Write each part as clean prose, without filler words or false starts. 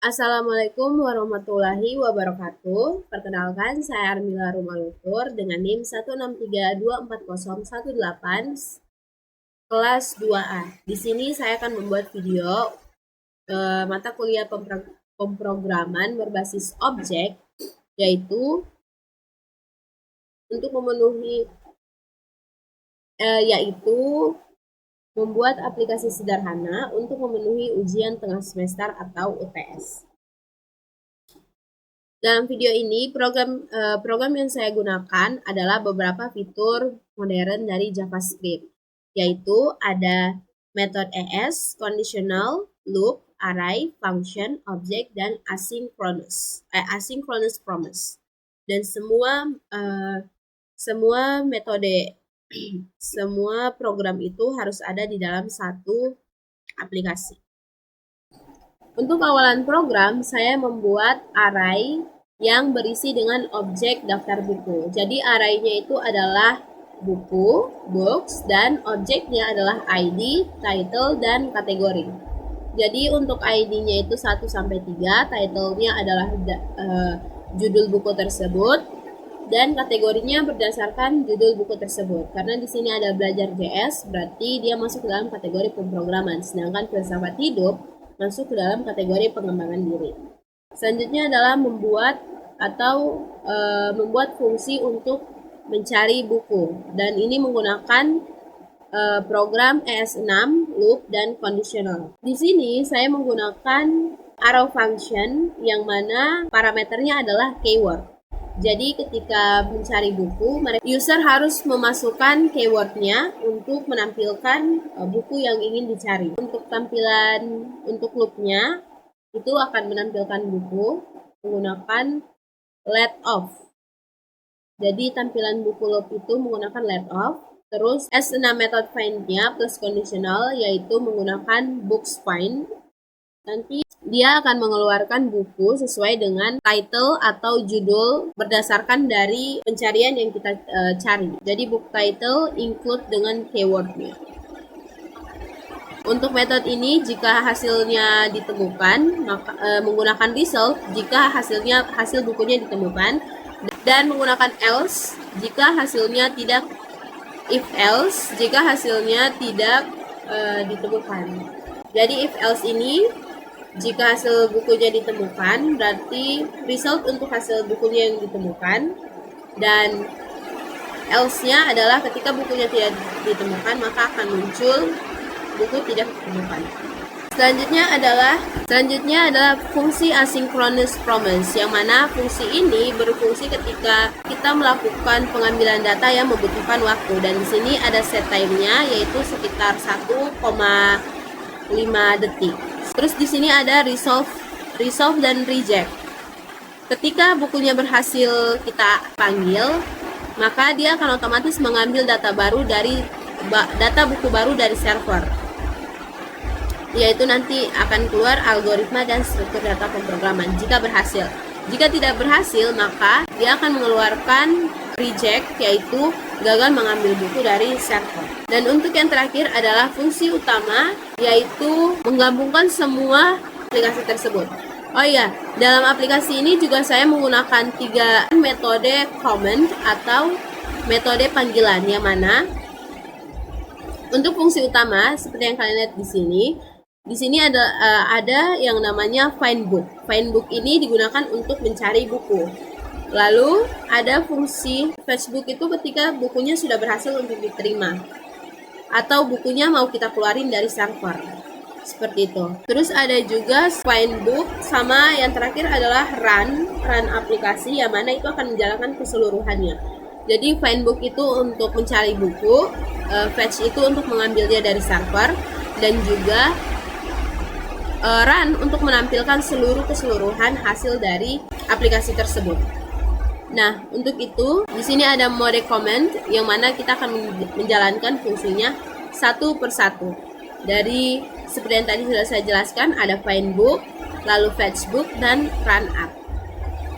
Assalamualaikum warahmatullahi wabarakatuh. Perkenalkan, saya Armila Rumalutur dengan NIM 163240118 kelas 2A. Di sini saya akan membuat video mata kuliah pemrograman berbasis objek, yaitu untuk memenuhi membuat aplikasi sederhana untuk memenuhi ujian tengah semester atau UTS. Dalam video ini, program yang saya gunakan adalah beberapa fitur modern dari JavaScript, yaitu ada method ES, conditional, loop, array, function, object, dan asynchronous promise. Dan semua metode, semua program itu harus ada di dalam satu aplikasi. Untuk awalan program, saya membuat array yang berisi dengan objek daftar buku. Jadi array-nya itu adalah buku, books, dan objeknya adalah ID, title, dan kategori. Jadi untuk ID-nya itu 1-3, title-nya adalah judul buku tersebut, dan kategorinya berdasarkan judul buku tersebut. Karena di sini ada belajar JS, berarti dia masuk dalam kategori pemrograman, sedangkan filsafat hidup masuk ke dalam kategori pengembangan diri. Selanjutnya adalah membuat fungsi untuk mencari buku, dan ini menggunakan program ES6, loop, dan conditional. Di sini saya menggunakan arrow function yang mana parameternya adalah keyword. Jadi ketika mencari buku, user harus memasukkan keywordnya untuk menampilkan buku yang ingin dicari. Untuk loopnya itu akan menampilkan buku menggunakan let off. Jadi tampilan buku loop itu menggunakan let off. Terus S6 method find-nya plus conditional yaitu menggunakan books find. Nanti dia akan mengeluarkan buku sesuai dengan title atau judul berdasarkan dari pencarian yang kita cari. Jadi book title include dengan keywordnya. Untuk metode ini, jika hasilnya ditemukan, maka menggunakan result jika hasil bukunya ditemukan, dan menggunakan else jika hasilnya tidak, if else jika hasilnya tidak ditemukan. Jadi if else ini, jika hasil bukunya ditemukan, berarti result untuk hasil bukunya yang ditemukan, dan else-nya adalah ketika bukunya tidak ditemukan, maka akan muncul buku tidak ditemukan. Selanjutnya adalah fungsi asynchronous promise, yang mana fungsi ini berfungsi ketika kita melakukan pengambilan data yang membutuhkan waktu, dan di sini ada set time-nya yaitu sekitar 1,5 detik. Terus di sini ada resolve dan reject. Ketika bukunya berhasil kita panggil, maka dia akan otomatis mengambil data buku baru dari server. Yaitu nanti akan keluar algoritma dan struktur data pemrograman jika berhasil. Jika tidak berhasil, maka dia akan mengeluarkan reject, yaitu gagal mengambil buku dari server. Dan untuk yang terakhir adalah fungsi utama, yaitu menggabungkan semua aplikasi tersebut. Oh iya, dalam aplikasi ini juga saya menggunakan 3 metode command atau metode panggilan, yang mana untuk fungsi utama seperti yang kalian lihat di sini ada yang namanya find book. Find book ini digunakan untuk mencari buku. Lalu ada fungsi fetch book itu ketika bukunya sudah berhasil untuk diterima atau bukunya mau kita keluarin dari server. Seperti itu. Terus ada juga find book, sama yang terakhir adalah run aplikasi, yang mana itu akan menjalankan keseluruhannya. Jadi find book itu untuk mencari buku, fetch itu untuk mengambilnya dari server, dan juga run untuk menampilkan keseluruhan hasil dari aplikasi tersebut. Nah, untuk itu di sini ada mode command, yang mana kita akan menjalankan fungsinya satu persatu. Dari seperti yang tadi sudah saya jelaskan, ada find book, lalu fetch book, dan run up.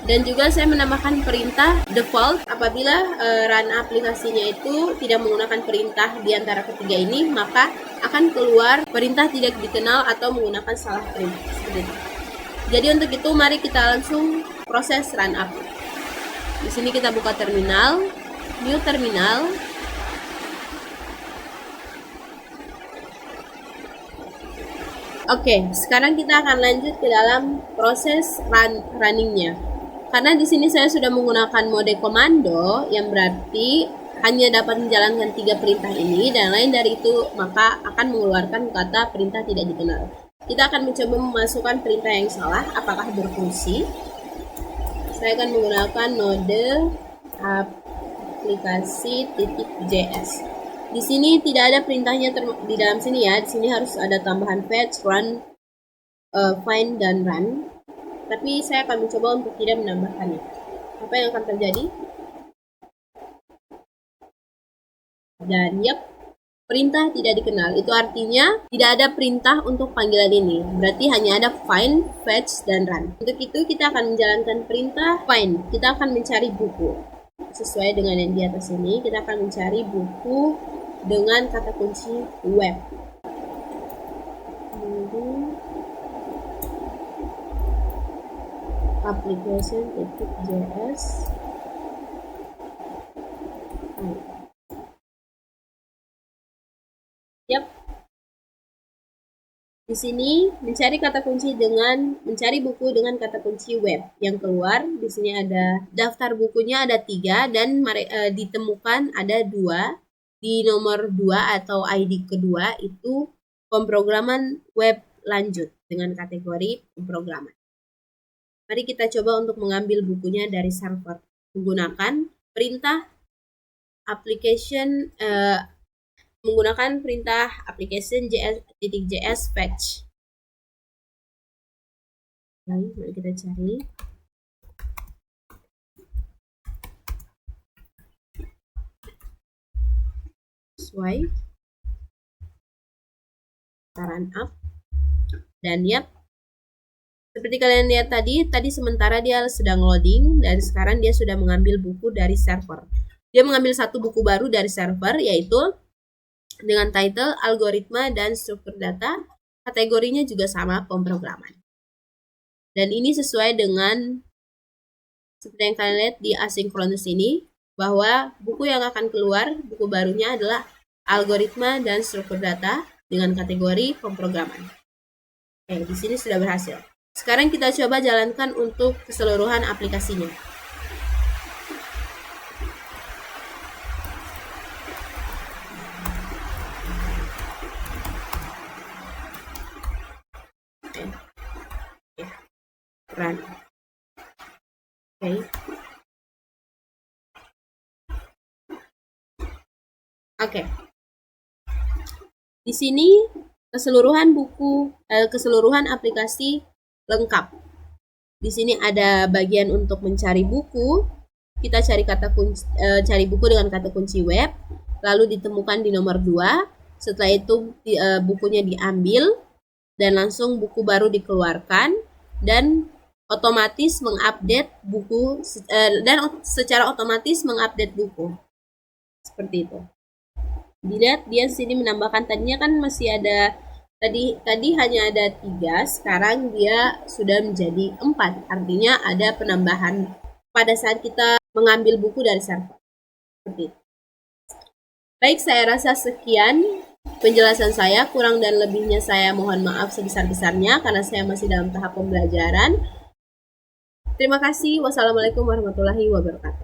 Dan juga saya menambahkan perintah default apabila run aplikasinya itu tidak menggunakan perintah di antara ketiga ini, maka akan keluar perintah tidak dikenal atau menggunakan salah perintah. Seperti itu. Jadi untuk itu mari kita langsung proses run up. Di sini kita buka terminal, new terminal. Oke, sekarang kita akan lanjut ke dalam proses runningnya. Karena di sini saya sudah menggunakan mode komando, yang berarti hanya dapat menjalankan 3 perintah ini, dan lain dari itu maka akan mengeluarkan kata perintah tidak dikenal. Kita akan mencoba memasukkan perintah yang salah, apakah berfungsi. Saya akan menggunakan node aplikasi.js. Di sini tidak ada perintahnya di dalam sini ya. Di sini harus ada tambahan fetch, run, find, dan run. Tapi saya akan mencoba untuk tidak menambahkannya. Apa yang akan terjadi? Dan perintah tidak dikenal. Itu artinya tidak ada perintah untuk panggilan ini. Berarti hanya ada find, fetch, dan run. Untuk itu kita akan menjalankan perintah find. Kita akan mencari buku. Sesuai dengan yang di atas ini, kita akan mencari buku dengan kata kunci web. Application.js. Di sini mencari kata kunci dengan mencari buku dengan kata kunci web. Yang keluar di sini ada daftar bukunya ada 3 dan ditemukan ada 2. Di nomor 2 atau ID kedua itu pemrograman web lanjut dengan kategori pemrograman. Mari kita coba untuk mengambil bukunya dari server menggunakan perintah application menggunakan perintah application.js fetch. Baik, mari kita cari. Sesuai. Kita run up. Dan seperti kalian lihat tadi sementara dia sedang loading dan sekarang dia sudah mengambil buku dari server. Dia mengambil satu buku baru dari server, yaitu dengan title, algoritma, dan struktur data. Kategorinya juga sama, pemrograman. Dan ini sesuai dengan seperti yang kalian lihat di asynchronous ini, bahwa buku yang akan keluar, buku barunya adalah algoritma dan struktur data dengan kategori pemrograman. Oke, di sini sudah berhasil. Sekarang kita coba jalankan untuk keseluruhan aplikasinya. Run. Oke. Di sini keseluruhan aplikasi lengkap. Di sini ada bagian untuk mencari buku. Kita cari cari buku dengan kata kunci web, lalu ditemukan di nomor 2. Setelah itu bukunya diambil dan langsung buku baru dikeluarkan dan otomatis mengupdate buku dan secara otomatis mengupdate buku. Seperti itu. Dilihat dia sini menambahkan, tadinya kan masih ada tadi hanya ada 3, sekarang dia sudah menjadi 4. Artinya ada penambahan pada saat kita mengambil buku dari server. Seperti itu. Baik, saya rasa sekian penjelasan saya. Kurang dan lebihnya saya mohon maaf sebesar-besarnya karena saya masih dalam tahap pembelajaran. Terima kasih. Wassalamualaikum warahmatullahi wabarakatuh.